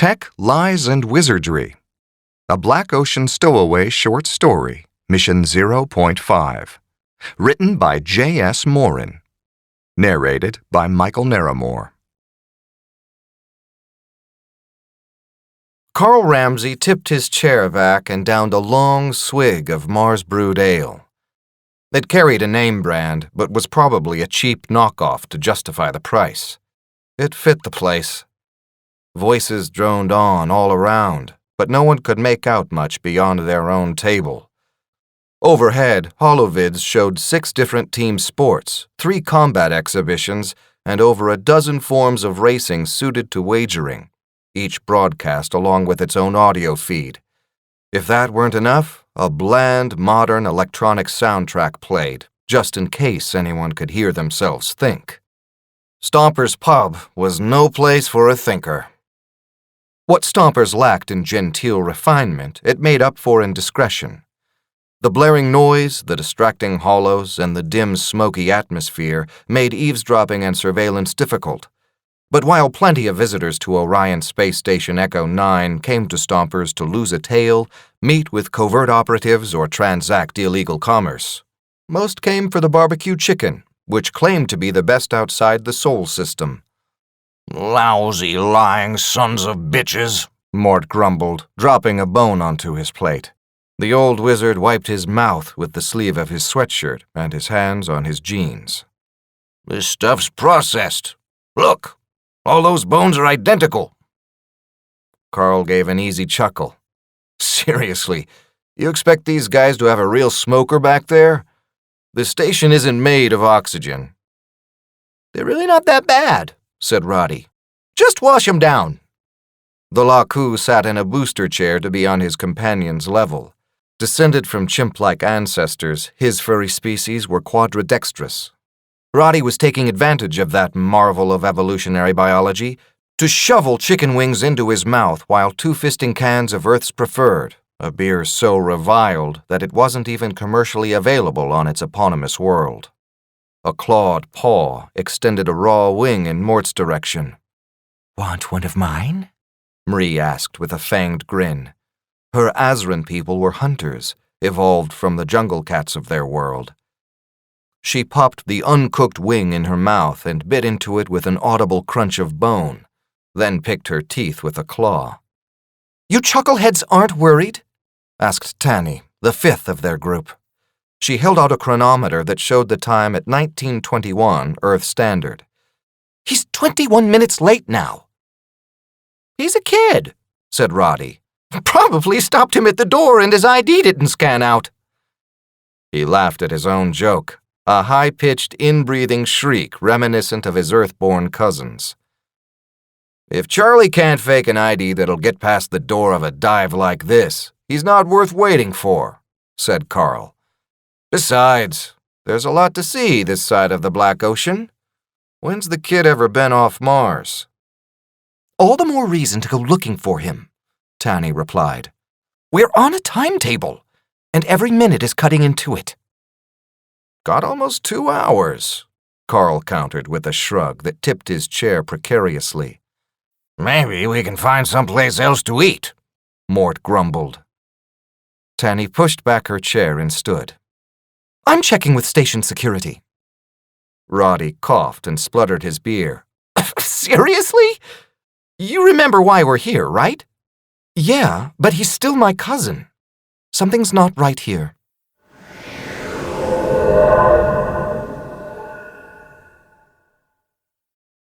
Tech, Lies, and Wizardry. A Black Ocean Stowaway short story, Mission 0.5. Written by J.S. Morin. Narrated by Michael Naramore. Carl Ramsey tipped his chair back and downed a long swig of Mars brewed ale. It carried a name brand, but was probably a cheap knockoff to justify the price. It fit the place. Voices droned on all around, but no one could make out much beyond their own table. Overhead, holovids showed 6 different team sports, 3 combat exhibitions, and over a dozen forms of racing suited to wagering, each broadcast along with its own audio feed. If that weren't enough, a bland, modern electronic soundtrack played, just in case anyone could hear themselves think. Stomper's Pub was no place for a thinker. What Stompers lacked in genteel refinement, it made up for in discretion. The blaring noise, the distracting hollows, and the dim, smoky atmosphere made eavesdropping and surveillance difficult. But while plenty of visitors to Orion Space Station Echo 9 came to Stompers to lose a tail, meet with covert operatives, or transact illegal commerce, most came for the barbecue chicken, which claimed to be the best outside the Sol system. "Lousy, lying sons of bitches," Mort grumbled, dropping a bone onto his plate. The old wizard wiped his mouth with the sleeve of his sweatshirt and his hands on his jeans. "This stuff's processed. Look, all those bones are identical." Carl gave an easy chuckle. "Seriously, you expect these guys to have a real smoker back there? The station isn't made of oxygen." "They're really not that bad," said Roddy. "Just wash 'em down." The Laku sat in a booster chair to be on his companion's level. Descended from chimp-like ancestors, his furry species were quadridextrous. Roddy was taking advantage of that marvel of evolutionary biology to shovel chicken wings into his mouth while two-fisting cans of Earth's Preferred, a beer so reviled that it wasn't even commercially available on its eponymous world. A clawed paw extended a raw wing in Mort's direction. "Want one of mine?" Marie asked with a fanged grin. Her Azran people were hunters, evolved from the jungle cats of their world. She popped the uncooked wing in her mouth and bit into it with an audible crunch of bone, then picked her teeth with a claw. "You chuckleheads aren't worried?" asked Tanny, the 5th of their group. She held out a chronometer that showed the time at 19:21 Earth Standard. "He's 21 minutes late now." "He's a kid," said Roddy. "Probably stopped him at the door and his ID didn't scan out." He laughed at his own joke, a high-pitched, in-breathing shriek reminiscent of his Earth-born cousins. "If Charlie can't fake an ID that'll get past the door of a dive like this, he's not worth waiting for," said Carl. "Besides, there's a lot to see this side of the Black Ocean. When's the kid ever been off Mars?" "All the more reason to go looking for him," Tanny replied. "We're on a timetable, and every minute is cutting into it." "Got almost 2 hours," Carl countered with a shrug that tipped his chair precariously. "Maybe we can find someplace else to eat," Mort grumbled. Tanny pushed back her chair and stood. "I'm checking with station security." Roddy coughed and spluttered his beer. "Seriously? You remember why we're here, right?" "Yeah, but he's still my cousin. Something's not right here."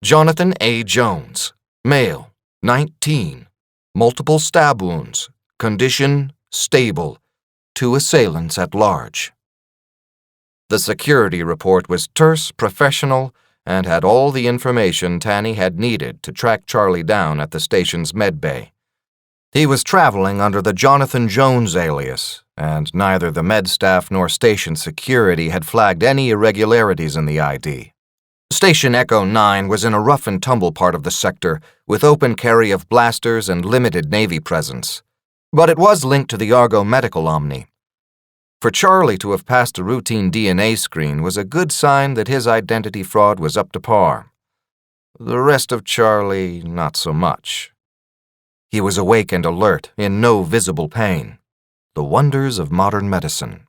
Jonathan A. Jones, male, 19, multiple stab wounds, condition stable, 2 assailants at large. The security report was terse, professional, and had all the information Tanny had needed to track Charlie down at the station's medbay. He was traveling under the Jonathan Jones alias, and neither the med staff nor station security had flagged any irregularities in the ID. Station Echo 9 was in a rough-and-tumble part of the sector, with open carry of blasters and limited Navy presence. But it was linked to the Argo Medical Omni. For Charlie to have passed a routine DNA screen was a good sign that his identity fraud was up to par. The rest of Charlie, not so much. He was awake and alert, in no visible pain. The wonders of modern medicine.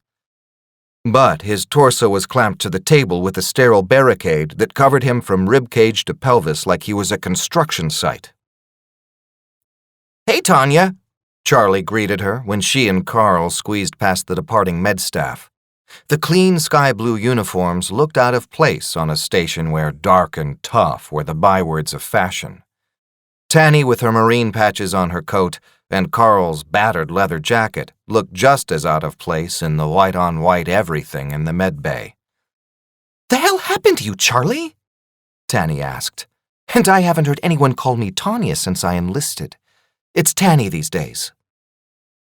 But his torso was clamped to the table with a sterile barricade that covered him from ribcage to pelvis like he was a construction site. "Hey, Tanya," Charlie greeted her when she and Carl squeezed past the departing med staff. The clean sky-blue uniforms looked out of place on a station where dark and tough were the bywords of fashion. Tanny, with her marine patches on her coat, and Carl's battered leather jacket, looked just as out of place in the white-on-white everything in the med bay. "The hell happened to you, Charlie?" Tanny asked. "And I haven't heard anyone call me Tanya since I enlisted. It's Tanny these days."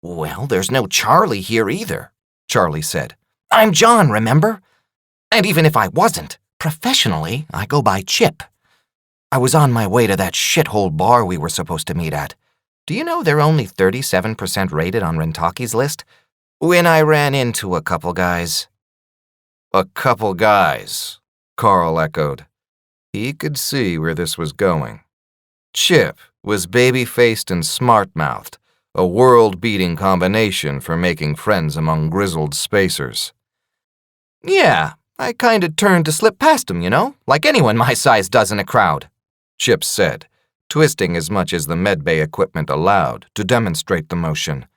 "Well, there's no Charlie here either," Charlie said. "I'm John, remember? And even if I wasn't, professionally, I go by Chip. I was on my way to that shithole bar we were supposed to meet at. Do you know they're only 37% rated on Rentaki's list? When I ran into a couple guys." "A couple guys," Carl echoed. He could see where this was going. Chip was baby-faced and smart-mouthed, a world-beating combination for making friends among grizzled spacers. "Yeah, I kinda turned to slip past him, you know, like anyone my size does in a crowd," Chip said, twisting as much as the medbay equipment allowed to demonstrate the motion.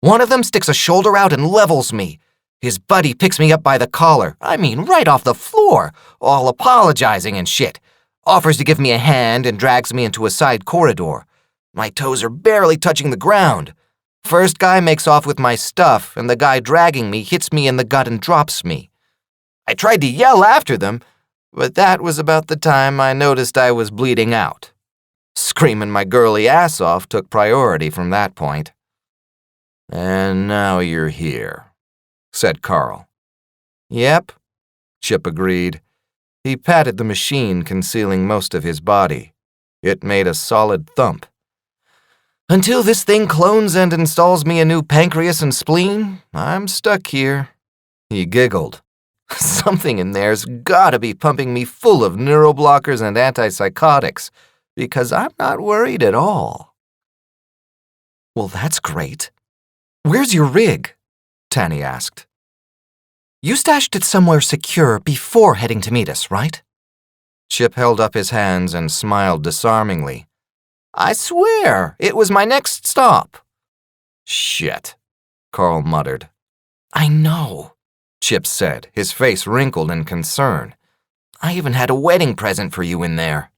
"One of them sticks a shoulder out and levels me. His buddy picks me up by the collar, I mean right off the floor, all apologizing and shit. Offers to give me a hand and drags me into a side corridor. My toes are barely touching the ground. First guy makes off with my stuff, and the guy dragging me hits me in the gut and drops me. I tried to yell after them, but that was about the time I noticed I was bleeding out. Screaming my girly ass off took priority from that point." "And now you're here," said Carl. "Yep," Chip agreed. He patted the machine concealing most of his body. It made a solid thump. "Until this thing clones and installs me a new pancreas and spleen, I'm stuck here." He giggled. "Something in there's gotta be pumping me full of neuroblockers and antipsychotics, because I'm not worried at all." "Well, that's great. Where's your rig?" Tanny asked. "You stashed it somewhere secure before heading to meet us, right?" Chip held up his hands and smiled disarmingly. "I swear, it was my next stop." "Shit," Carl muttered. "I know," Chip said, his face wrinkled in concern. "I even had a wedding present for you in there."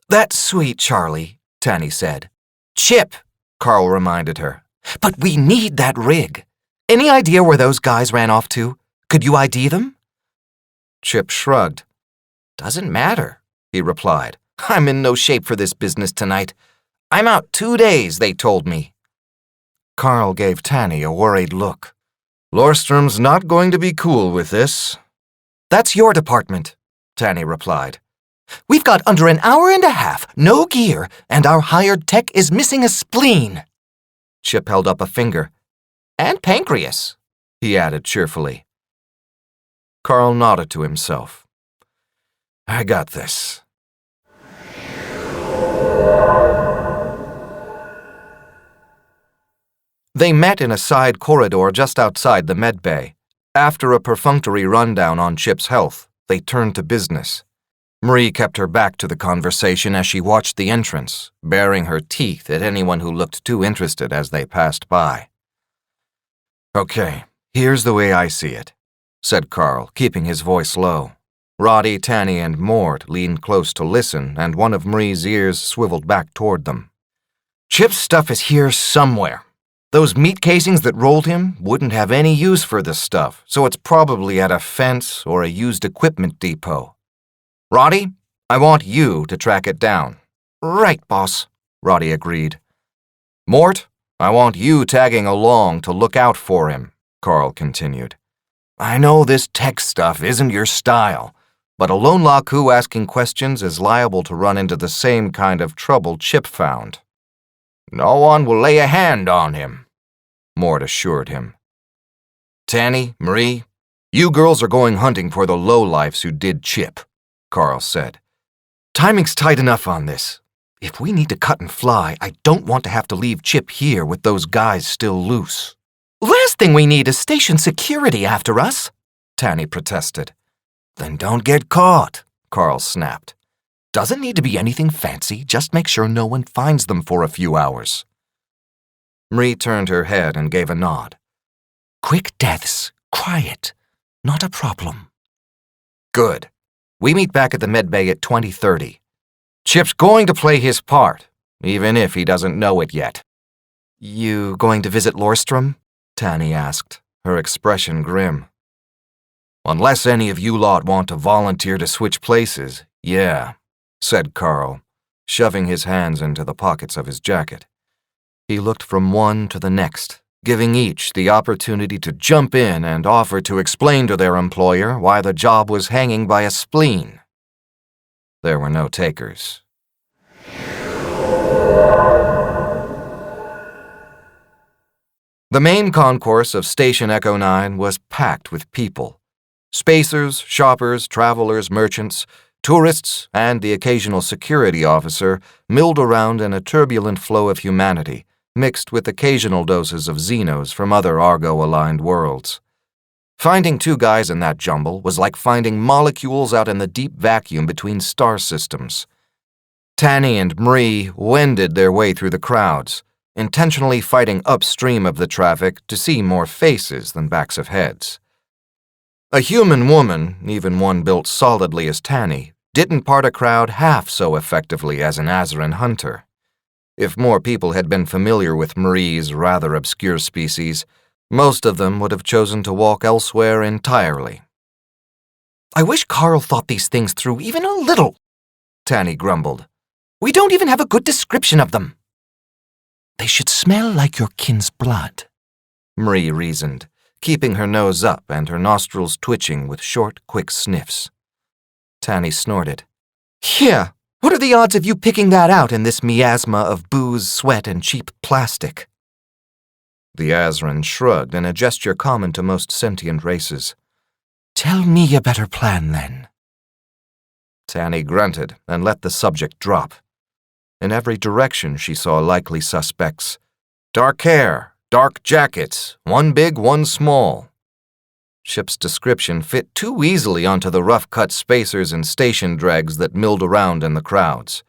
"That's sweet, Charlie," Tanny said. "Chip," Carl reminded her. "But we need that rig. Any idea where those guys ran off to? Could you ID them?" Chip shrugged. "Doesn't matter," he replied. "I'm in no shape for this business tonight. I'm out 2 days, they told me." Carl gave Tanny a worried look. "Lorstrom's not going to be cool with this." "That's your department," Tanny replied. "We've got under an hour and a half, no gear, and our hired tech is missing a spleen." Chip held up a finger. "And pancreas," he added cheerfully. Carl nodded to himself. "I got this." They met in a side corridor just outside the med bay. After a perfunctory rundown on Chip's health, they turned to business. Marie kept her back to the conversation as she watched the entrance, baring her teeth at anyone who looked too interested as they passed by. "Okay, here's the way I see it," said Carl, keeping his voice low. Roddy, Tanny, and Mort leaned close to listen, and one of Marie's ears swiveled back toward them. "Chip's stuff is here somewhere. Those meat casings that rolled him wouldn't have any use for this stuff, so it's probably at a fence or a used equipment depot. Roddy, I want you to track it down." "Right, boss," Roddy agreed. "Mort, I want you tagging along to look out for him," Carl continued. "I know this tech stuff isn't your style, but a lone Laku asking questions is liable to run into the same kind of trouble Chip found." "No one will lay a hand on him," Mort assured him. "Tanny, Marie, you girls are going hunting for the lowlifes who did Chip," Carl said. "Timing's tight enough on this. If we need to cut and fly, I don't want to have to leave Chip here with those guys still loose. Last thing we need is station security after us, Tanny protested. Then don't get caught, Carl snapped. Doesn't need to be anything fancy, just make sure no one finds them for a few hours. Marie turned her head and gave a nod. Quick deaths, quiet, not a problem. Good. We meet back at the medbay at 20:30. Chip's going to play his part, even if he doesn't know it yet. You going to visit Lorstrom? Tanny asked, her expression grim. Unless any of you lot want to volunteer to switch places, yeah, said Carl, shoving his hands into the pockets of his jacket. He looked from one to the next, giving each the opportunity to jump in and offer to explain to their employer why the job was hanging by a spleen. There were no takers. The main concourse of Station Echo 9 was packed with people. Spacers, shoppers, travelers, merchants, tourists, and the occasional security officer milled around in a turbulent flow of humanity, mixed with occasional doses of Xenos from other Argo-aligned worlds. Finding two guys in that jumble was like finding molecules out in the deep vacuum between star systems. Tanny and Marie wended their way through the crowds, intentionally fighting upstream of the traffic to see more faces than backs of heads. A human woman, even one built solidly as Tanny, didn't part a crowd half so effectively as an Azaran hunter. If more people had been familiar with Marie's rather obscure species, most of them would have chosen to walk elsewhere entirely. I wish Carl thought these things through even a little, Tanny grumbled. We don't even have a good description of them. They should smell like your kin's blood, Marie reasoned, keeping her nose up and her nostrils twitching with short, quick sniffs. Tanny snorted. Yeah, what are the odds of you picking that out in this miasma of booze, sweat, and cheap plastic? The Azaran shrugged in a gesture common to most sentient races. Tell me a better plan, then. Tanny grunted and let the subject drop. In every direction she saw likely suspects. Dark hair, dark jackets, one big, one small. Chip's description fit too easily onto the rough-cut spacers and station dregs that milled around in the crowds.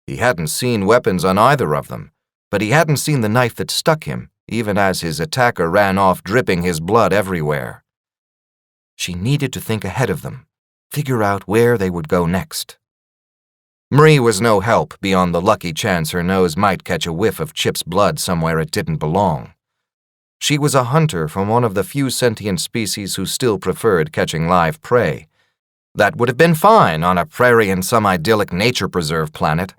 He hadn't seen weapons on either of them, but he hadn't seen the knife that stuck him, even as his attacker ran off dripping his blood everywhere. She needed to think ahead of them, figure out where they would go next. Marie was no help beyond the lucky chance her nose might catch a whiff of Chip's blood somewhere it didn't belong. She was a hunter from one of the few sentient species who still preferred catching live prey. That would have been fine on a prairie in some idyllic nature preserve planet.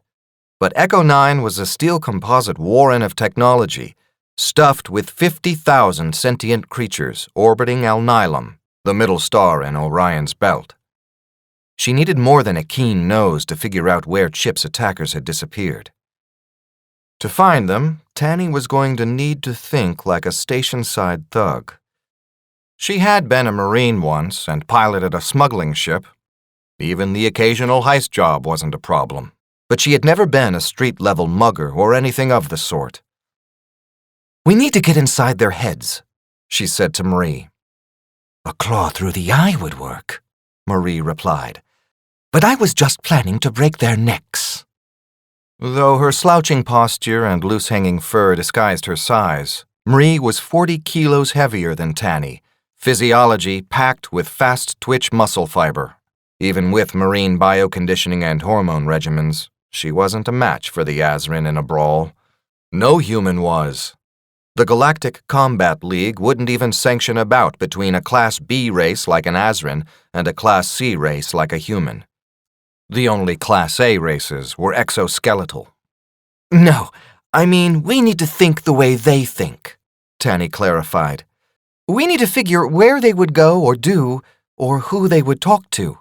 But Echo 9 was a steel composite warren of technology, stuffed with 50,000 sentient creatures orbiting Alnilum, the middle star in Orion's belt. She needed more than a keen nose to figure out where Chip's attackers had disappeared. To find them, Tanny was going to need to think like a station-side thug. She had been a Marine once and piloted a smuggling ship. Even the occasional heist job wasn't a problem, but she had never been a street-level mugger or anything of the sort. We need to get inside their heads, she said to Marie. A claw through the eye would work, Marie replied. But I was just planning to break their necks. Though her slouching posture and loose-hanging fur disguised her size, Marie was 40 kilos heavier than Tanny, physiology packed with fast-twitch muscle fiber. Even with marine bioconditioning and hormone regimens, she wasn't a match for the Azaran in a brawl. No human was. The Galactic Combat League wouldn't even sanction a bout between a Class B race like an Azaran and a Class C race like a human. The only Class A races were exoskeletal. No, I mean, we need to think the way they think, Tanny clarified. We need to figure where they would go or do, or who they would talk to.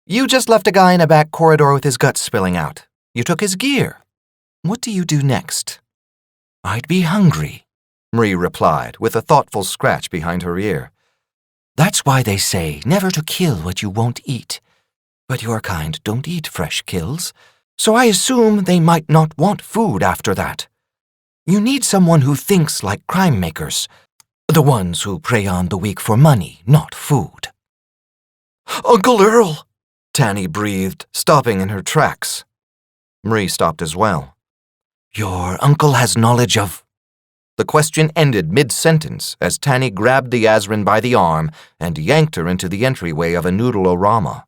You just left a guy in a back corridor with his guts spilling out. You took his gear. What do you do next? I'd be hungry, Marie replied, with a thoughtful scratch behind her ear. That's why they say never to kill what you won't eat. But your kind don't eat fresh kills. So I assume they might not want food after that. You need someone who thinks like crime makers, the ones who prey on the weak for money, not food. Uncle Earl, Tanny breathed, stopping in her tracks. Marie stopped as well. Your uncle has knowledge of... The question ended mid-sentence as Tanny grabbed the Azrin by the arm and yanked her into the entryway of a noodle-orama.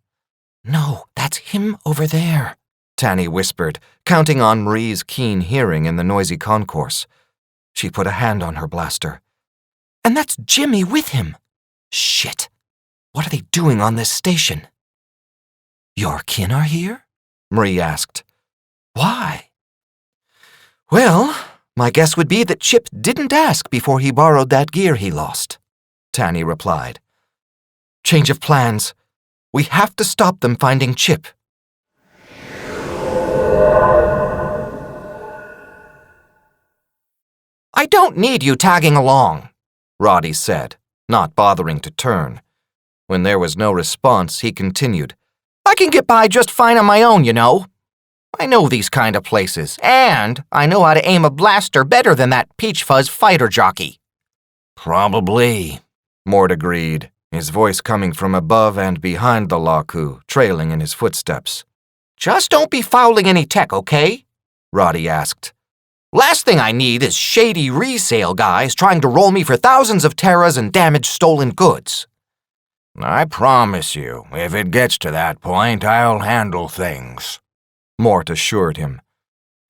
No, that's him over there, Tanny whispered, counting on Marie's keen hearing in the noisy concourse. She put a hand on her blaster. And that's Jimmy with him. Shit. What are they doing on this station? Your kin are here? Marie asked. Why? Well, my guess would be that Chip didn't ask before he borrowed that gear he lost, Tanny replied. Change of plans. We have to stop them finding Chip. I don't need you tagging along, Roddy said, not bothering to turn. When there was no response, he continued. I can get by just fine on my own, you know. I know these kind of places, and I know how to aim a blaster better than that Peach Fuzz fighter jockey. Probably, Mort agreed, his voice coming from above and behind the Laku, trailing in his footsteps. Just don't be fouling any tech, okay? Roddy asked. Last thing I need is shady resale guys trying to roll me for thousands of terras and damaged stolen goods. I promise you, if it gets to that point, I'll handle things, Mort assured him.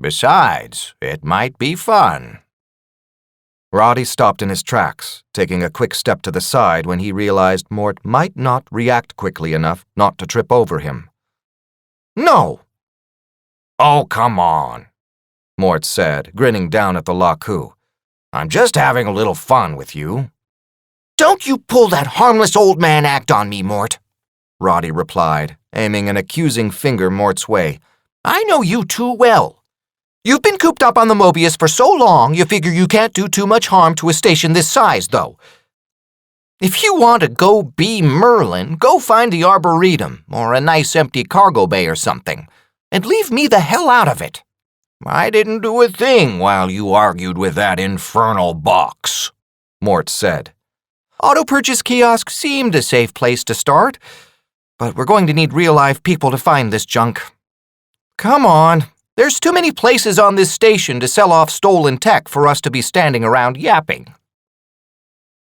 Besides, it might be fun. Roddy stopped in his tracks, taking a quick step to the side when he realized Mort might not react quickly enough not to trip over him. No! Oh, come on, Mort said, grinning down at the Laku. I'm just having a little fun with you. Don't you pull that harmless old man act on me, Mort, Roddy replied, aiming an accusing finger Mort's way. I know you too well. You've been cooped up on the Mobius for so long, you figure you can't do too much harm to a station this size, though. If you want to go be Merlin, go find the Arboretum, or a nice empty cargo bay or something, and leave me the hell out of it. I didn't do a thing while you argued with that infernal box, Mort said. Auto purchase kiosk seemed a safe place to start, but we're going to need real-life people to find this junk. Come on, there's too many places on this station to sell off stolen tech for us to be standing around yapping.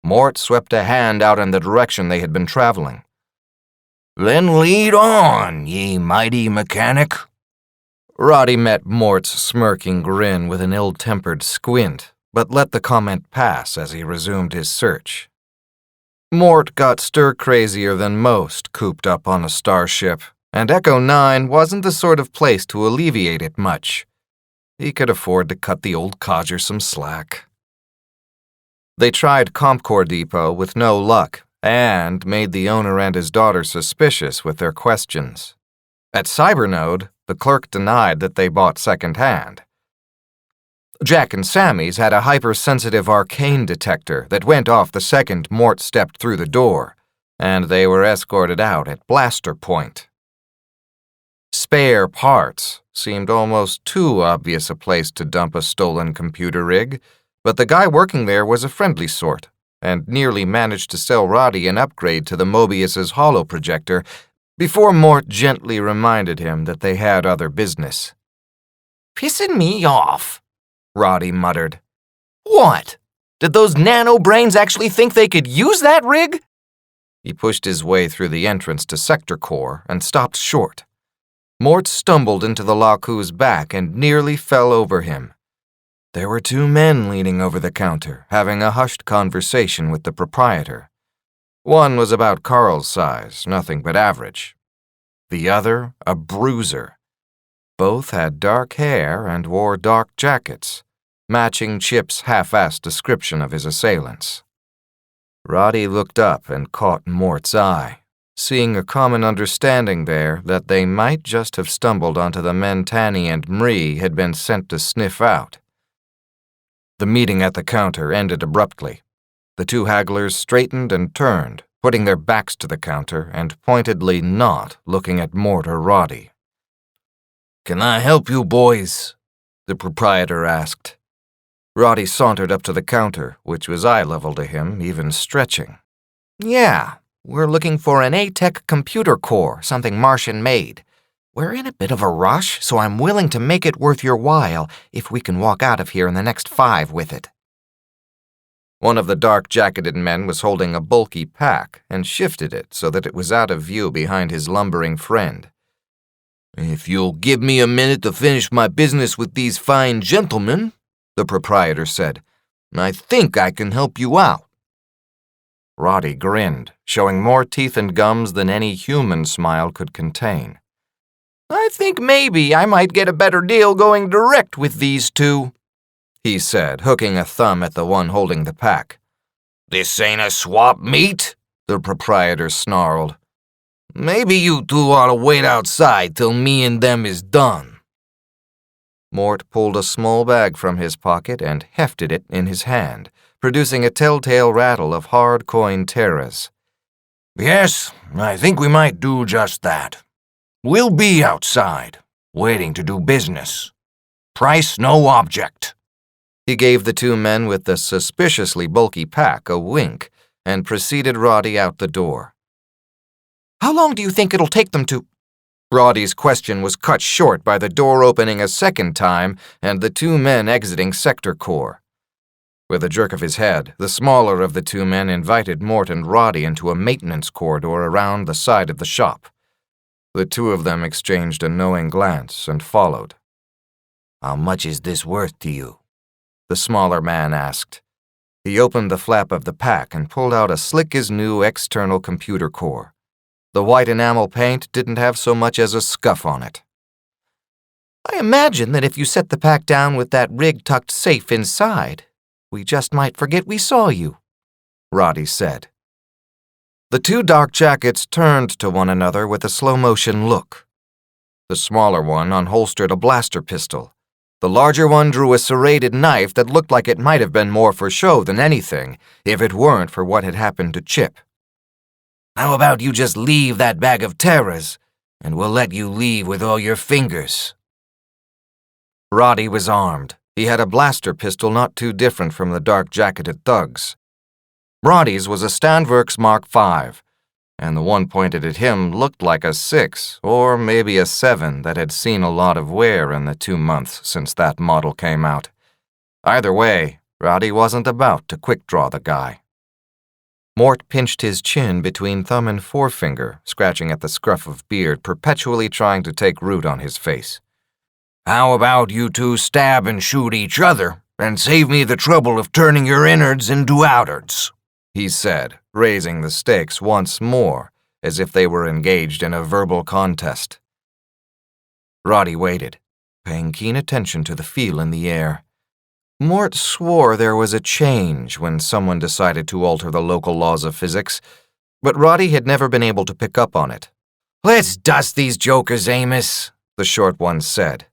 Mort swept a hand out in the direction they had been traveling. Then lead on, ye mighty mechanic. Roddy met Mort's smirking grin with an ill-tempered squint, but let the comment pass as he resumed his search. Mort got stir-crazier than most cooped up on a starship, and Echo 9 wasn't the sort of place to alleviate it much. He could afford to cut the old codger some slack. They tried CompCore Depot with no luck, and made the owner and his daughter suspicious with their questions. At Cybernode, the clerk denied that they bought second-hand. Jack and Sammy's had a hypersensitive arcane detector that went off the second Mort stepped through the door, and they were escorted out at blaster point. Spare parts seemed almost too obvious a place to dump a stolen computer rig, but the guy working there was a friendly sort, and nearly managed to sell Roddy an upgrade to the Mobius's holoprojector before Mort gently reminded him that they had other business. Pissing me off, Roddy muttered. What? Did those nano-brains actually think they could use that rig? He pushed his way through the entrance to Sector Core and stopped short. Mort stumbled into the Laku's back and nearly fell over him. There were two men leaning over the counter, having a hushed conversation with the proprietor. One was about Carl's size, nothing but average. The other, a bruiser. Both had dark hair and wore dark jackets, matching Chip's half-assed description of his assailants. Roddy looked up and caught Mort's eye, seeing a common understanding there that they might just have stumbled onto the men Tanny and Mree had been sent to sniff out. The meeting at the counter ended abruptly. The two hagglers straightened and turned, putting their backs to the counter and pointedly not looking at Mort or Roddy. Can I help you, boys? The proprietor asked. Roddy sauntered up to the counter, which was eye level to him, even stretching. Yeah, we're looking for an A-Tech computer core, something Martian made. We're in a bit of a rush, so I'm willing to make it worth your while if we can walk out of here in the next 5 with it. One of the dark-jacketed men was holding a bulky pack and shifted it so that it was out of view behind his lumbering friend. If you'll give me a minute to finish my business with these fine gentlemen, the proprietor said, I think I can help you out. Roddy grinned, showing more teeth and gums than any human smile could contain. I think maybe I might get a better deal going direct with these two, he said, hooking a thumb at the one holding the pack. This ain't a swap meet, the proprietor snarled. Maybe you two ought to wait outside till me and them is done. Mort pulled a small bag from his pocket and hefted it in his hand, producing a telltale rattle of hard coin terras. Yes, I think we might do just that. We'll be outside, waiting to do business. Price no object. He gave the 2 men with the suspiciously bulky pack a wink and preceded Roddy out the door. How long do you think it'll take them to— Roddy's question was cut short by the door opening a second time and the 2 men exiting Sector Core. With a jerk of his head, the smaller of the 2 men invited Mort and Roddy into a maintenance corridor around the side of the shop. The 2 of them exchanged a knowing glance and followed. How much is this worth to you? The smaller man asked. He opened the flap of the pack and pulled out a slick-as-new external computer core. The white enamel paint didn't have so much as a scuff on it. I imagine that if you set the pack down with that rig tucked safe inside, we just might forget we saw you, Roddy said. The 2 dark jackets turned to one another with a slow-motion look. The smaller one unholstered a blaster pistol. The larger one drew a serrated knife that looked like it might have been more for show than anything, if it weren't for what had happened to Chip. How about you just leave that bag of terras, and we'll let you leave with all your fingers? Roddy was armed. He had a blaster pistol not too different from the dark-jacketed thugs. Roddy's was a Standwerks Mark V, and the one pointed at him looked like a 6 or maybe a 7 that had seen a lot of wear in the 2 months since that model came out. Either way, Roddy wasn't about to quick-draw the guy. Mort pinched his chin between thumb and forefinger, scratching at the scruff of beard, perpetually trying to take root on his face. How about you two stab and shoot each other, and save me the trouble of turning your innards into outards? He said, raising the stakes once more, as if they were engaged in a verbal contest. Roddy waited, paying keen attention to the feel in the air. Mort swore there was a change when someone decided to alter the local laws of physics, but Roddy had never been able to pick up on it. Let's dust these jokers, Amos, the short one said.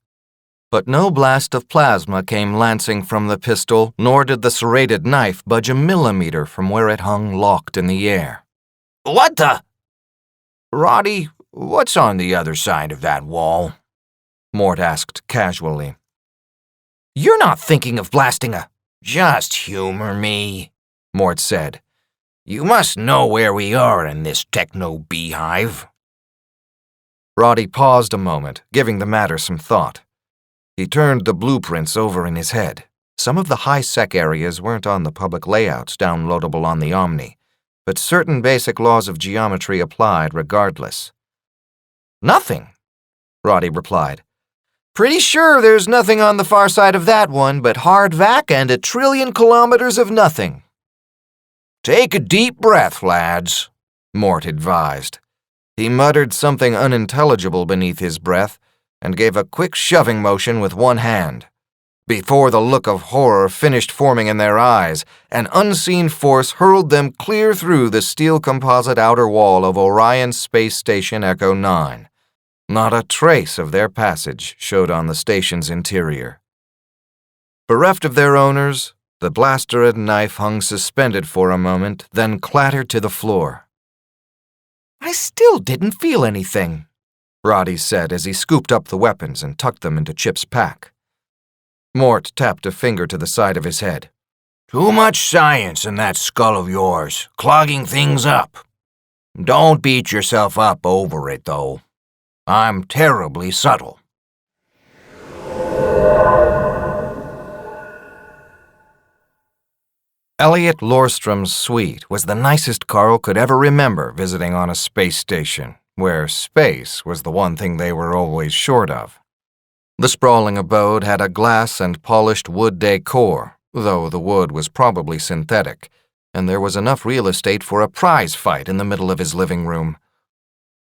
But no blast of plasma came lancing from the pistol, nor did the serrated knife budge a millimeter from where it hung locked in the air. What the? Roddy, what's on the other side of that wall? Mort asked casually. You're not thinking of blasting a— Just humor me, Mort said. You must know where we are in this techno-beehive. Roddy paused a moment, giving the matter some thought. He turned the blueprints over in his head. Some of the high-sec areas weren't on the public layouts downloadable on the Omni, but certain basic laws of geometry applied regardless. Nothing, Roddy replied. Pretty sure there's nothing on the far side of that one but hard vac and 1 trillion kilometers of nothing. Take a deep breath, lads, Mort advised. He muttered something unintelligible beneath his breath and gave a quick shoving motion with one hand. Before the look of horror finished forming in their eyes, an unseen force hurled them clear through the steel composite outer wall of Orion Space Station Echo 9. Not a trace of their passage showed on the station's interior. Bereft of their owners, the blaster and knife hung suspended for a moment, then clattered to the floor. I still didn't feel anything, Roddy said as he scooped up the weapons and tucked them into Chip's pack. Mort tapped a finger to the side of his head. Too much science in that skull of yours, clogging things up. Don't beat yourself up over it, though. I'm terribly subtle. Elliot Lorstrom's suite was the nicest Carl could ever remember visiting on a space station, where space was the one thing they were always short of. The sprawling abode had a glass and polished wood decor, though the wood was probably synthetic, and there was enough real estate for a prize fight in the middle of his living room.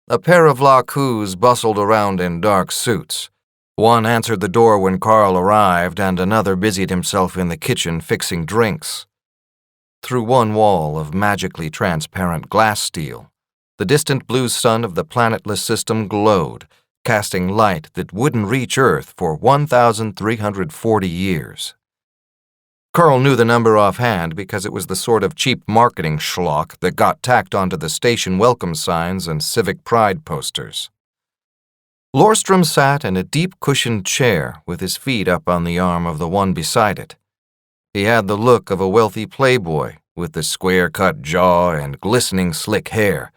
A pair of lacus bustled around in dark suits. One answered the door when Carl arrived, and another busied himself in the kitchen fixing drinks. Through one wall of magically transparent glass steel, the distant blue sun of the planetless system glowed, casting light that wouldn't reach Earth for 1,340 years. Carl knew the number offhand because it was the sort of cheap marketing schlock that got tacked onto the station welcome signs and civic pride posters. Lorstrom sat in a deep-cushioned chair with his feet up on the arm of the one beside it. He had the look of a wealthy playboy with the square-cut jaw and glistening slick hair,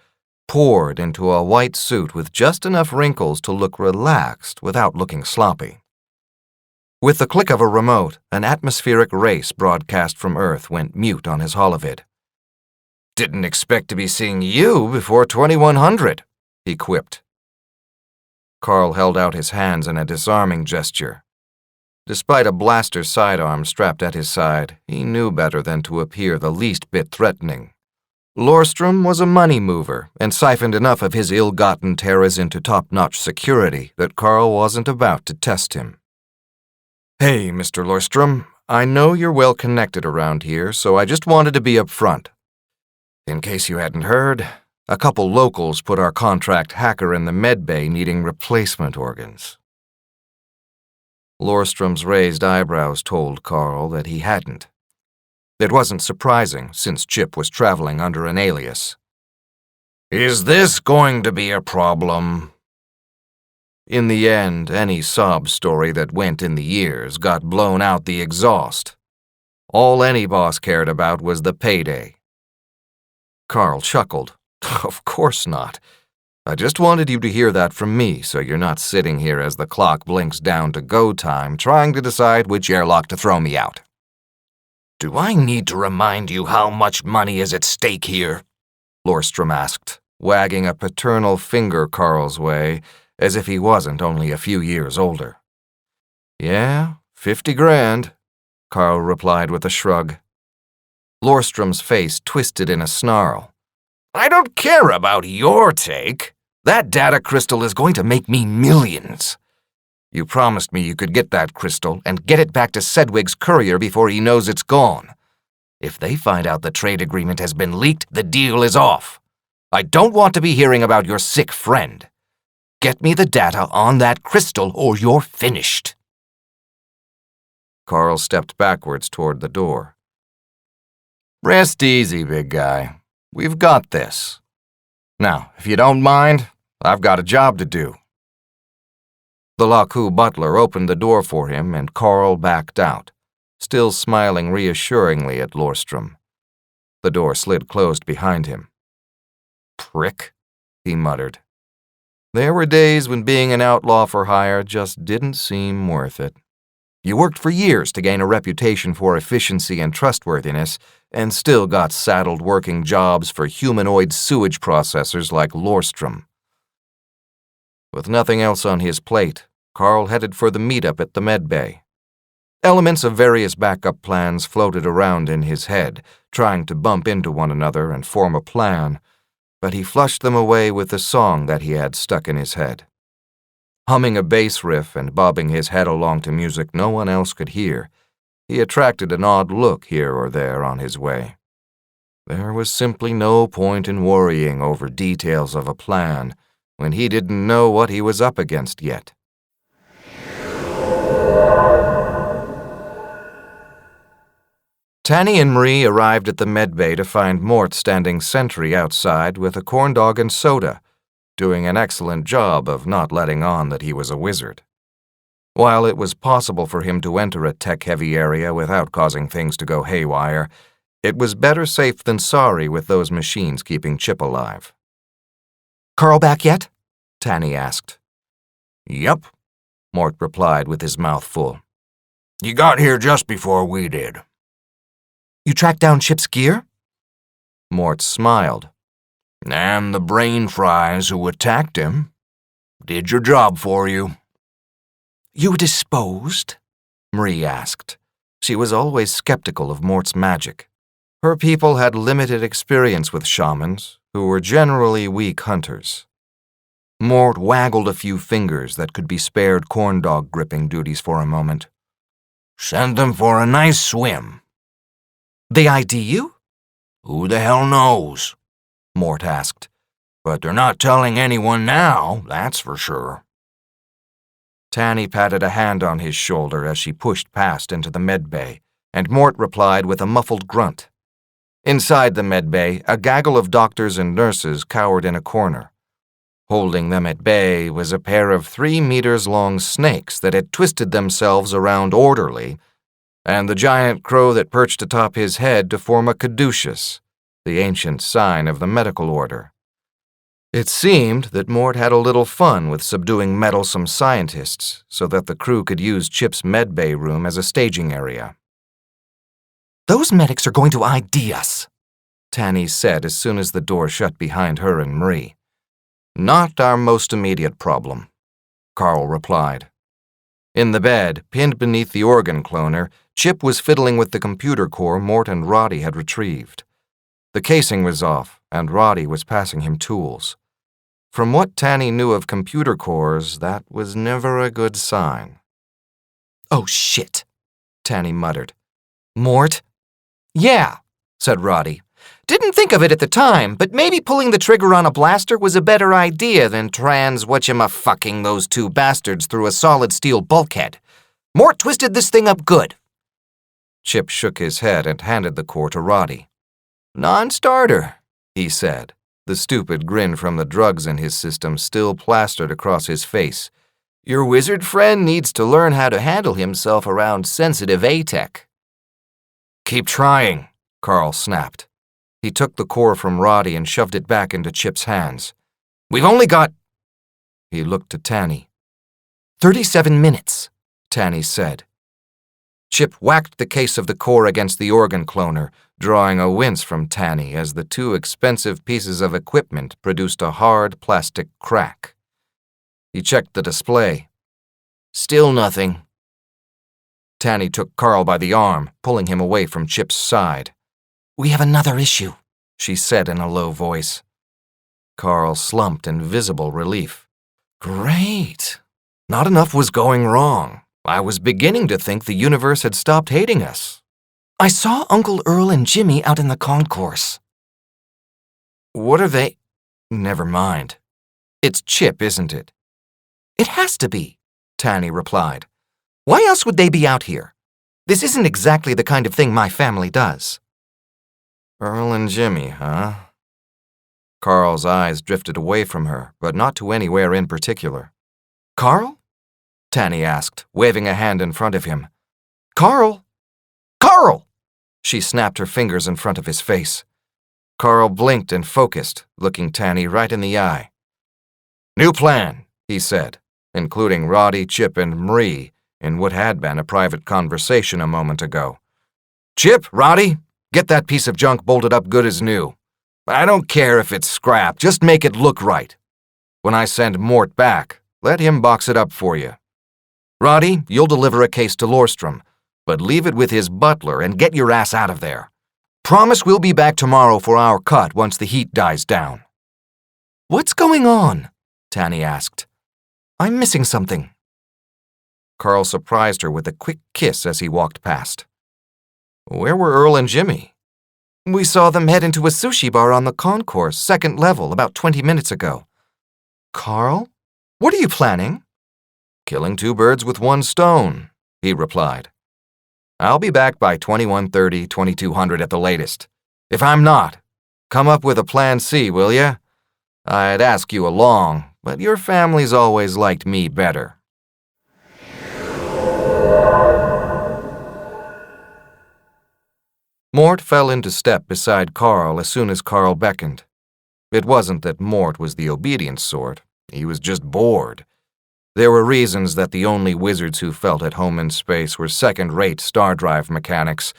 poured into a white suit with just enough wrinkles to look relaxed without looking sloppy. With the click of a remote, an atmospheric race broadcast from Earth went mute on his holovid. "Didn't expect to be seeing you before 2100, he quipped. Carl held out his hands in a disarming gesture. Despite a blaster sidearm strapped at his side, he knew better than to appear the least bit threatening. Lorstrom was a money mover and siphoned enough of his ill-gotten terrors into top-notch security that Carl wasn't about to test him. "Hey, Mr. Lorstrom, I know you're well connected around here, so I just wanted to be up front. In case you hadn't heard, a couple locals put our contract hacker in the med bay needing replacement organs." Lorstrom's raised eyebrows told Carl that he hadn't. It wasn't surprising, since Chip was traveling under an alias. "Is this going to be a problem?" In the end, any sob story that went in the ears got blown out the exhaust. All any boss cared about was the payday. Carl chuckled. "Of course not. I just wanted you to hear that from me, so you're not sitting here as the clock blinks down to go time trying to decide which airlock to throw me out." "Do I need to remind you how much money is at stake here?" Lorstrom asked, wagging a paternal finger Carl's way, as if he wasn't only a few years older. "Yeah, 50 grand, Carl replied with a shrug. Lorstrom's face twisted in a snarl. "I don't care about your take. That data crystal is going to make me millions. You promised me you could get that crystal and get it back to Sedwig's courier before he knows it's gone. If they find out the trade agreement has been leaked, the deal is off. I don't want to be hearing about your sick friend. Get me the data on that crystal or you're finished." Carl stepped backwards toward the door. "Rest easy, big guy. We've got this. Now, if you don't mind, I've got a job to do." The Laku butler opened the door for him and Carl backed out, still smiling reassuringly at Lorstrom. The door slid closed behind him. "Prick," he muttered. There were days when being an outlaw for hire just didn't seem worth it. You worked for years to gain a reputation for efficiency and trustworthiness, and still got saddled working jobs for humanoid sewage processors like Lorstrom. With nothing else on his plate, Carl headed for the meetup at the medbay. Elements of various backup plans floated around in his head, trying to bump into one another and form a plan, but he flushed them away with the song that he had stuck in his head. Humming a bass riff and bobbing his head along to music no one else could hear, he attracted an odd look here or there on his way. There was simply no point in worrying over details of a plan when he didn't know what he was up against yet. Tanny and Marie arrived at the medbay to find Mort standing sentry outside with a corn dog and soda, doing an excellent job of not letting on that he was a wizard. While it was possible for him to enter a tech-heavy area without causing things to go haywire, it was better safe than sorry with those machines keeping Chip alive. "Carl back yet?" Tanny asked. "Yep," Mort replied with his mouth full. "You got here just before we did." "You tracked down Chip's gear?" Mort smiled. "And the brain fries who attacked him. Did your job for you." "You were disposed?" Marie asked. She was always skeptical of Mort's magic. Her people had limited experience with shamans, who were generally weak hunters. Mort waggled a few fingers that could be spared corndog gripping duties for a moment. "Send them for a nice swim." "They ID you?" "Who the hell knows?" Mort asked. "But they're not telling anyone now, that's for sure." Tanny patted a hand on his shoulder as she pushed past into the medbay, and Mort replied with a muffled grunt. Inside the medbay, a gaggle of doctors and nurses cowered in a corner. Holding them at bay was a pair of 3 meters-long snakes that had twisted themselves around Orderly, and the giant crow that perched atop his head to form a caduceus, the ancient sign of the medical order. It seemed that Mort had a little fun with subduing meddlesome scientists so that the crew could use Chip's medbay room as a staging area. "Those medics are going to ID us," Tanny said as soon as the door shut behind her and Marie. "Not our most immediate problem," Carl replied. In the bed, pinned beneath the organ cloner, Chip was fiddling with the computer core Mort and Roddy had retrieved. The casing was off, and Roddy was passing him tools. From what Tanny knew of computer cores, that was never a good sign. "Oh, shit," Tanny muttered. "Mort?" "Yeah," said Roddy. "Didn't think of it at the time, but maybe pulling the trigger on a blaster was a better idea than whatchama-fucking those two bastards through a solid steel bulkhead. Mort twisted this thing up good." Chip shook his head and handed the core to Roddy. "Non-starter," he said, the stupid grin from the drugs in his system still plastered across his face. "Your wizard friend needs to learn how to handle himself around sensitive A-tech." "Keep trying," Carl snapped. He took the core from Roddy and shoved it back into Chip's hands. "We've only got—" He looked to Tanny. 37 minutes, Tanny said. Chip whacked the case of the core against the organ cloner, drawing a wince from Tanny as the 2 expensive pieces of equipment produced a hard plastic crack. He checked the display. "Still nothing." Tanny took Carl by the arm, pulling him away from Chip's side. "We have another issue," she said in a low voice. Carl slumped in visible relief. "Great. Not enough was going wrong. I was beginning to think the universe had stopped hating us." "I saw Uncle Earl and Jimmy out in the concourse." "What are they—" "Never mind. It's Chip, isn't it?" "It has to be," Tanny replied. "Why else would they be out here? This isn't exactly the kind of thing my family does." "Earl and Jimmy, huh?" Carl's eyes drifted away from her, but not to anywhere in particular. "Carl?" Tanny asked, waving a hand in front of him. "Carl! Carl!" She snapped her fingers in front of his face. Carl blinked and focused, looking Tanny right in the eye. "New plan," he said, including Roddy, Chip, and Marie in what had been a private conversation a moment ago. "Chip, Roddy, get that piece of junk bolted up good as new. I don't care if it's scrap, just make it look right. When I send Mort back, let him box it up for you. Roddy, you'll deliver a case to Lorstrom, but leave it with his butler and get your ass out of there. Promise we'll be back tomorrow for our cut once the heat dies down." "What's going on?" Tanny asked. "I'm missing something." Carl surprised her with a quick kiss as he walked past. "Where were Earl and Jimmy?" "We saw them head into a sushi bar on the concourse, 2nd level, about 20 minutes ago." "Carl, what are you planning?" "Killing 2 birds with 1 stone," he replied. "I'll be back by 21:30, 2200 at the latest. If I'm not, come up with a plan C, will ya? I'd ask you along, but your family's always liked me better." Mort fell into step beside Carl as soon as Carl beckoned. It wasn't that Mort was the obedient sort. He was just bored. There were reasons that the only wizards who felt at home in space were second-rate star drive mechanics.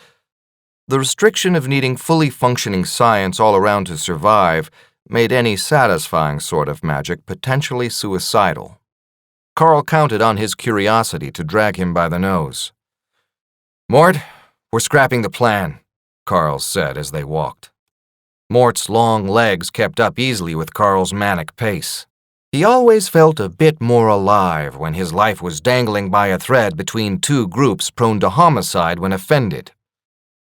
The restriction of needing fully functioning science all around to survive made any satisfying sort of magic potentially suicidal. Carl counted on his curiosity to drag him by the nose. "Mort, we're scrapping the plan," Carl said as they walked. Mort's long legs kept up easily with Carl's manic pace. He always felt a bit more alive when his life was dangling by a thread between two groups prone to homicide when offended.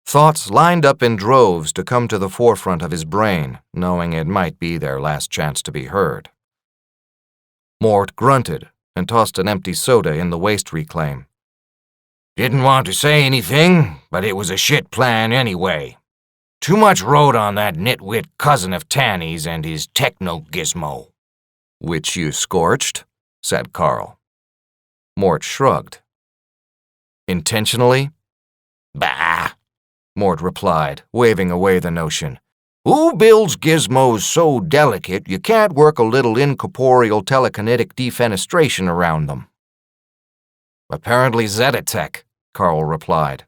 Thoughts lined up in droves to come to the forefront of his brain, knowing it might be their last chance to be heard. Mort grunted and tossed an empty soda in the waste reclaim. Didn't want to say anything, but it was a shit plan anyway. Too much rode on that nitwit cousin of Tanny's and his techno-gizmo. "Which you scorched?" said Carl. Mort shrugged. "Intentionally?" Bah, Mort replied, waving away the notion. Who builds gizmos so delicate you can't work a little incorporeal telekinetic defenestration around them? "Apparently Zetatech," Carl replied.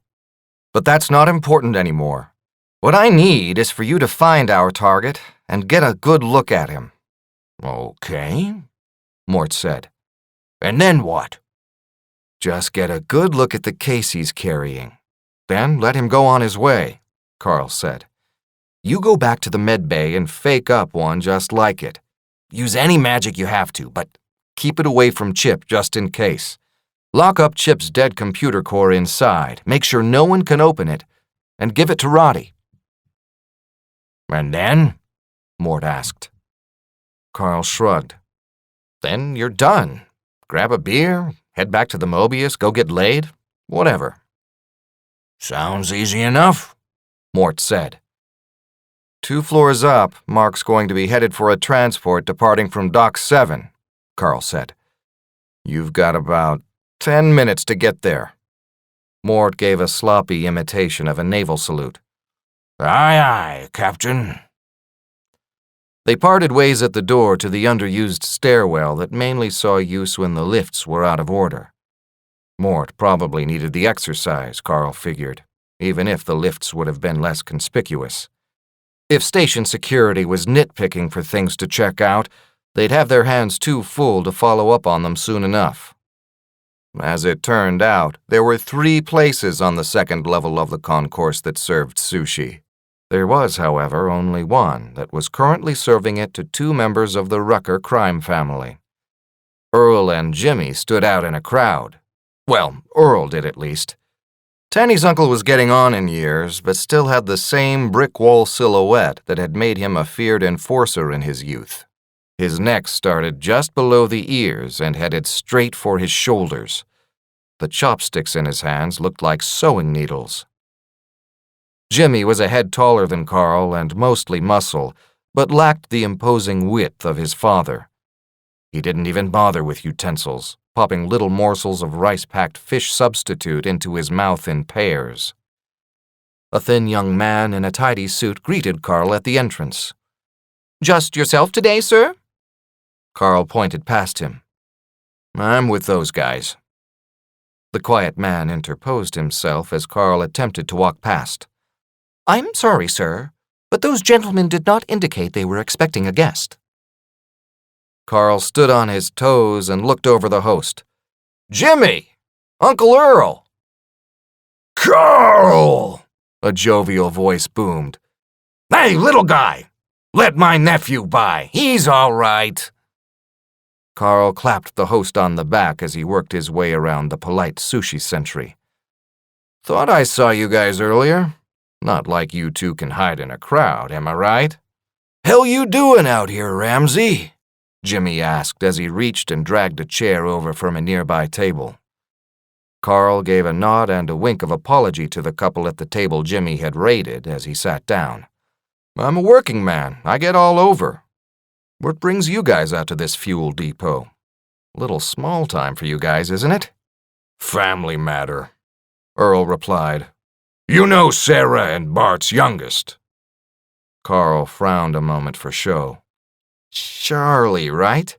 "But that's not important anymore. What I need is for you to find our target and get a good look at him." Okay, Mort said. and then what? "Just get a good look at the case he's carrying. Then let him go on his way," Carl said. "You go back to the med bay and fake up one just like it. Use any magic you have to, but keep it away from Chip just in case. Lock up Chip's dead computer core inside, make sure no one can open it, and give it to Roddy." And then? Mort asked. Carl shrugged. "Then you're done. Grab a beer, head back to the Mobius, go get laid, whatever." Sounds easy enough, Mort said. 2 floors up, Mark's going to be headed for a transport departing from Dock 7, Carl said. "You've got about 10 minutes to get there." Mort gave a sloppy imitation of a naval salute. Aye, aye, Captain. They parted ways at the door to the underused stairwell that mainly saw use when the lifts were out of order. Mort probably needed the exercise, Carl figured, even if the lifts would have been less conspicuous. If station security was nitpicking for things to check out, they'd have their hands too full to follow up on them soon enough. As it turned out, there were 3 places on the second level of the concourse that served sushi. There was, however, only one that was currently serving it to 2 members of the Rucker crime family. Earl and Jimmy stood out in a crowd. Well, Earl did at least. Tanny's uncle was getting on in years, but still had the same brick-wall silhouette that had made him a feared enforcer in his youth. His neck started just below the ears and headed straight for his shoulders. The chopsticks in his hands looked like sewing needles. Jimmy was a head taller than Carl and mostly muscle, but lacked the imposing width of his father. He didn't even bother with utensils, popping little morsels of rice-packed fish substitute into his mouth in pairs. A thin young man in a tidy suit greeted Carl at the entrance. "Just yourself today, sir?" Carl pointed past him. "I'm with those guys." The quiet man interposed himself as Carl attempted to walk past. "I'm sorry, sir, but those gentlemen did not indicate they were expecting a guest." Carl stood on his toes and looked over the host. "Jimmy! Uncle Earl!" Carl! A jovial voice boomed. Hey, little guy! Let my nephew by. He's all right. Carl clapped the host on the back as he worked his way around the polite sushi sentry. "Thought I saw you guys earlier. Not like you two can hide in a crowd, am I right?" Hell you doing out here, Ramsey? Jimmy asked as he reached and dragged a chair over from a nearby table. Carl gave a nod and a wink of apology to the couple at the table Jimmy had raided as he sat down. "I'm a working man. I get all over." What brings you guys out to this fuel depot? Little small time for you guys, isn't it? Family matter, Earl replied. You know Sarah and Bart's youngest. Carl frowned a moment for show. Charlie, right?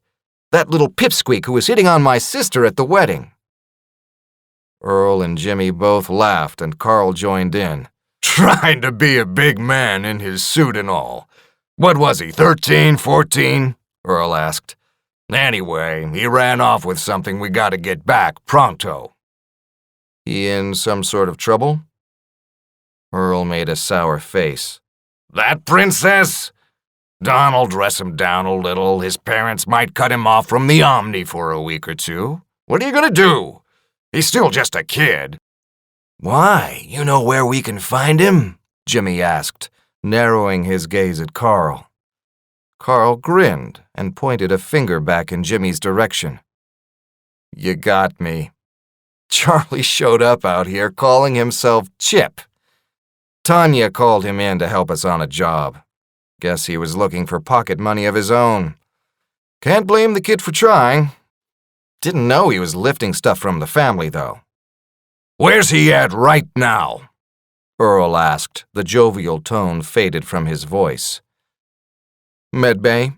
That little pipsqueak who was hitting on my sister at the wedding. Earl and Jimmy both laughed, and Carl joined in. Trying to be a big man in his suit and all. What was he, 13, 14? Earl asked. Anyway, he ran off with something we gotta get back, pronto. He in some sort of trouble? Earl made a sour face. That princess? Don'll dress him down a little. His parents might cut him off from the Omni for a week or two. What are you gonna do? He's still just a kid. Why, you know where we can find him? Jimmy asked, narrowing his gaze at Carl. Carl grinned and pointed a finger back in Jimmy's direction. You got me. Charlie showed up out here calling himself Chip. Tanya called him in to help us on a job. Guess he was looking for pocket money of his own. Can't blame the kid for trying. Didn't know he was lifting stuff from the family, though. Where's he at right now? Earl asked. The jovial tone faded from his voice. Medbay,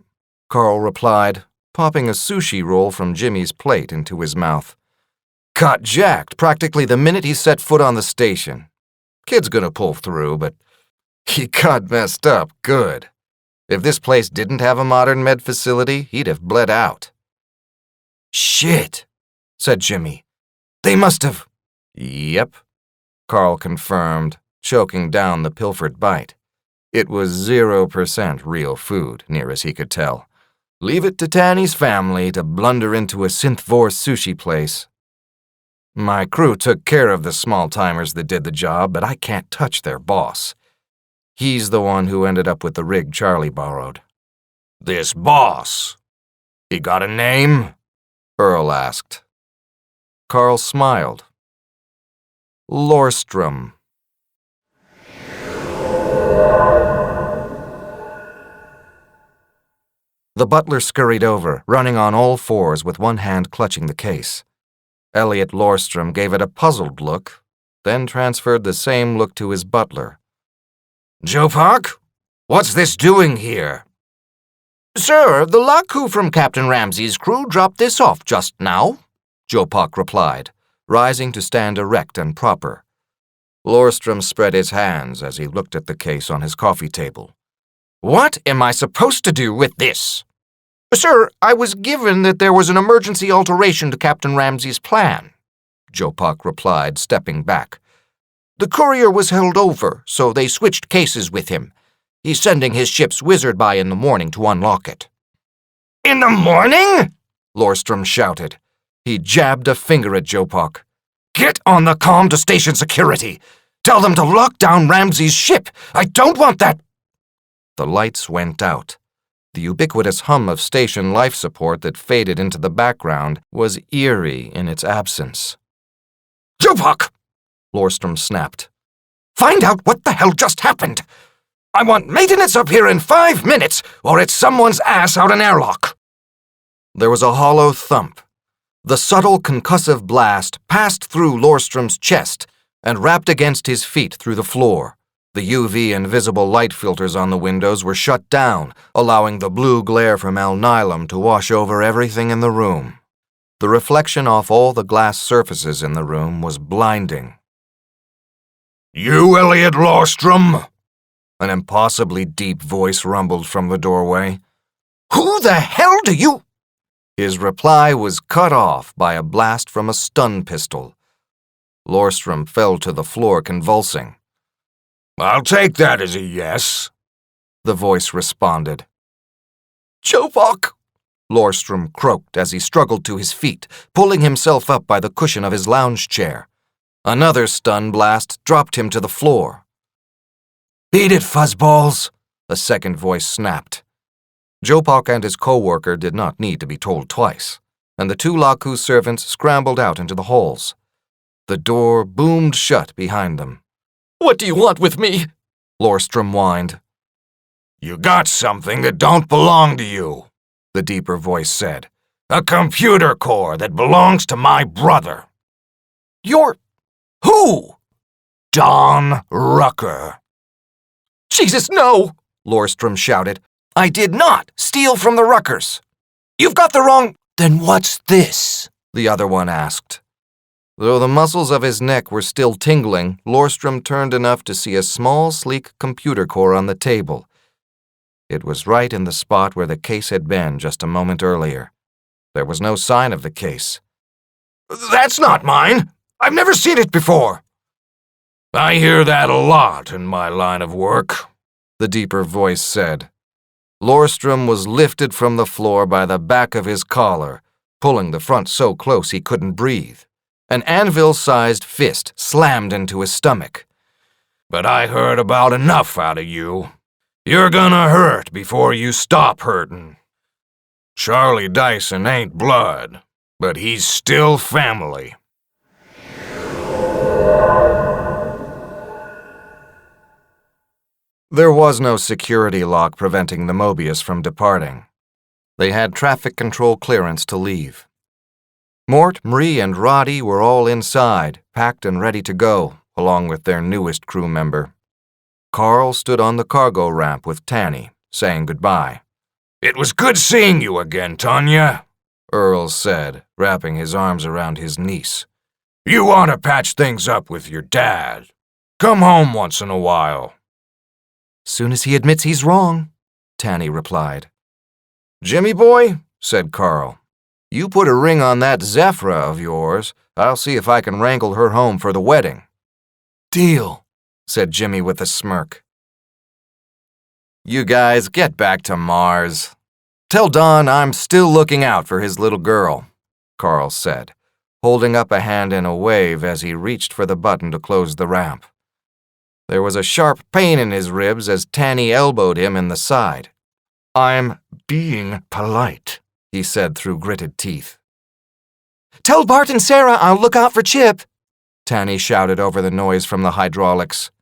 Carl replied, popping a sushi roll from Jimmy's plate into his mouth. Got jacked practically the minute he set foot on the station. Kid's gonna pull through, but he got messed up good. If this place didn't have a modern med facility, he'd have bled out. Shit, said Jimmy. They must have... Yep, Carl confirmed, choking down the pilfered bite. It was 0% real food, near as he could tell. Leave it to Tanny's family to blunder into a synth-vor sushi place. My crew took care of the small-timers that did the job, but I can't touch their boss. He's the one who ended up with the rig Charlie borrowed. This boss. He got a name? Earl asked. Carl smiled. Lorstrom. The butler scurried over, running on all fours with one hand clutching the case. Elliot Lorstrom gave it a puzzled look, then transferred the same look to his butler. Joe Park? What's this doing here? Sir, the Laku from Captain Ramsey's crew dropped this off just now, Joe Park replied, rising to stand erect and proper. Lorstrom spread his hands as he looked at the case on his coffee table. What am I supposed to do with this? Sir, I was given that there was an emergency alteration to Captain Ramsey's plan, Joe Park replied, stepping back. The courier was held over, so they switched cases with him. He's sending his ship's wizard by in the morning to unlock it. In the morning? Lorstrom shouted. He jabbed a finger at Joe Park. Get on the comm to station security. Tell them to lock down Ramsey's ship. I don't want that. The lights went out. The ubiquitous hum of station life support that faded into the background was eerie in its absence. Joe Park! Lorstrom snapped. Find out what the hell just happened. I want maintenance up here in 5 minutes, or it's someone's ass out an airlock. There was a hollow thump. The subtle concussive blast passed through Lorstrom's chest and rapped against his feet through the floor. The UV and visible light filters on the windows were shut down, allowing the blue glare from Al-Nilam to wash over everything in the room. The reflection off all the glass surfaces in the room was blinding. You, Elliot Lorstrom? An impossibly deep voice rumbled from the doorway. Who the hell do you... His reply was cut off by a blast from a stun pistol. Lorstrom fell to the floor convulsing. I'll take that as a yes, the voice responded. Joe Park! Lorstrom croaked as he struggled to his feet, pulling himself up by the cushion of his lounge chair. Another stun blast dropped him to the floor. Beat it, fuzzballs, a second voice snapped. Joe Park and his co-worker did not need to be told twice, and the two Laku servants scrambled out into the halls. The door boomed shut behind them. What do you want with me? Lorstrom whined. You got something that don't belong to you, the deeper voice said. "A computer core that belongs to my brother." You're... who? Don Rucker. Jesus, no! Lorstrom shouted. I did not steal from the Ruckers. You've got the wrong... Then what's this? The other one asked. Though the muscles of his neck were still tingling, Lorstrom turned enough to see a small, sleek computer core on the table. It was right in the spot where the case had been just a moment earlier. There was no sign of the case. "That's not mine! I've never seen it before!" "I hear that a lot in my line of work," the deeper voice said. Lorstrom was lifted from the floor by the back of his collar, pulling the front so close he couldn't breathe. An anvil-sized fist slammed into his stomach. "But I heard about enough out of you. You're gonna hurt before you stop hurting. Charlie Dyson ain't blood, but he's still family." There was no security lock preventing the Mobius from departing. They had traffic control clearance to leave. Mort, Marie, and Roddy were all inside, packed and ready to go, along with their newest crew member. Carl stood on the cargo ramp with Tanny, saying goodbye. "It was good seeing you again, Tanya," Earl said, wrapping his arms around his niece. "You want to patch things up with your dad. Come home once in a while." Soon as he admits he's wrong, Tanny replied. "Jimmy boy," said Carl, "you put a ring on that Zephyra of yours. I'll see if I can wrangle her home for the wedding." Deal, said Jimmy with a smirk. "You guys get back to Mars. Tell Don I'm still looking out for his little girl," Carl said, holding up a hand in a wave as he reached for the button to close the ramp. There was a sharp pain in his ribs as Tanny elbowed him in the side. "I'm being polite," he said through gritted teeth. Tell Bart and Sarah I'll look out for Chip, Tanny shouted over the noise from the hydraulics.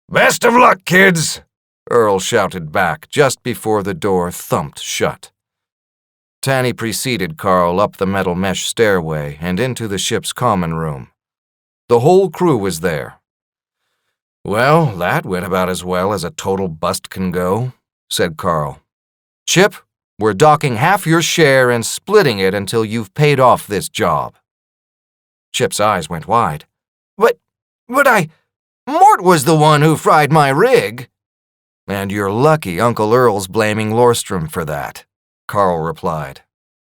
"Best of luck, kids," Earl shouted back just before the door thumped shut. Tanny preceded Carl up the metal mesh stairway and into the ship's common room. The whole crew was there. "Well, that went about as well as a total bust can go," said Carl. "Chip, we're docking half your share and splitting it until you've paid off this job." Chip's eyes went wide. But Mort was the one who fried my rig." "And you're lucky Uncle Earl's blaming Lorstrom for that," Carl replied.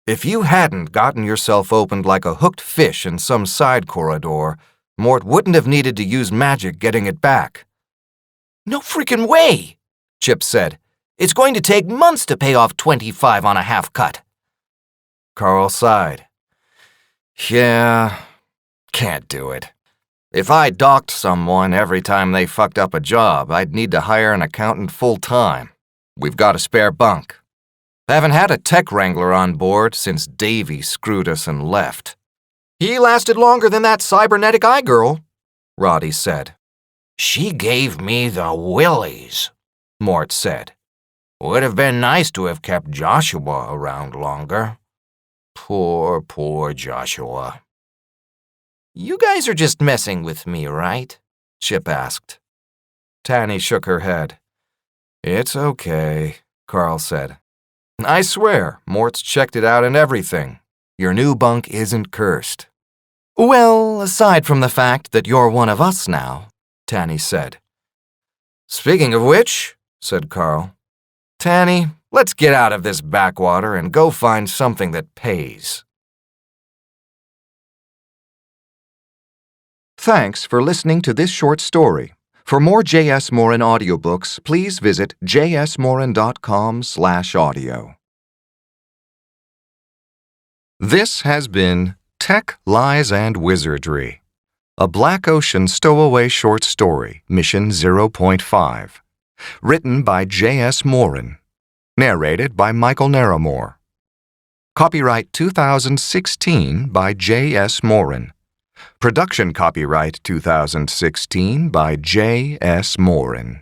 "If you hadn't gotten yourself opened like a hooked fish in some side corridor, Mort wouldn't have needed to use magic getting it back." No freaking way, Chip said. It's going to take months to pay off 25 on a half cut. Carl sighed. "Yeah, can't do it. If I docked someone every time they fucked up a job, I'd need to hire an accountant full-time. We've got a spare bunk. Haven't had a tech wrangler on board since Davy screwed us and left." "He lasted longer than that cybernetic eye girl," Roddy said. "She gave me the willies," Mort said. "Would have been nice to have kept Joshua around longer. Poor Joshua." "You guys are just messing with me, right?" Chip asked. Tanny shook her head. "It's okay," Carl said. "I swear, Mort's checked it out and everything. Your new bunk isn't cursed." "Well, aside from the fact that you're one of us now," Tanny said. "Speaking of which," said Carl, "Tanny, let's get out of this backwater and go find something that pays." Thanks for listening to this short story. For more J.S. Morin audiobooks, please visit jsmorin.com/audio. This has been Tech, Lies, and Wizardry, a Black Ocean Stowaway short story, Mission 0.5, written by J.S. Morin, narrated by Michael Naramore. Copyright 2016 by J.S. Morin. Production copyright 2016 by J.S. Morin.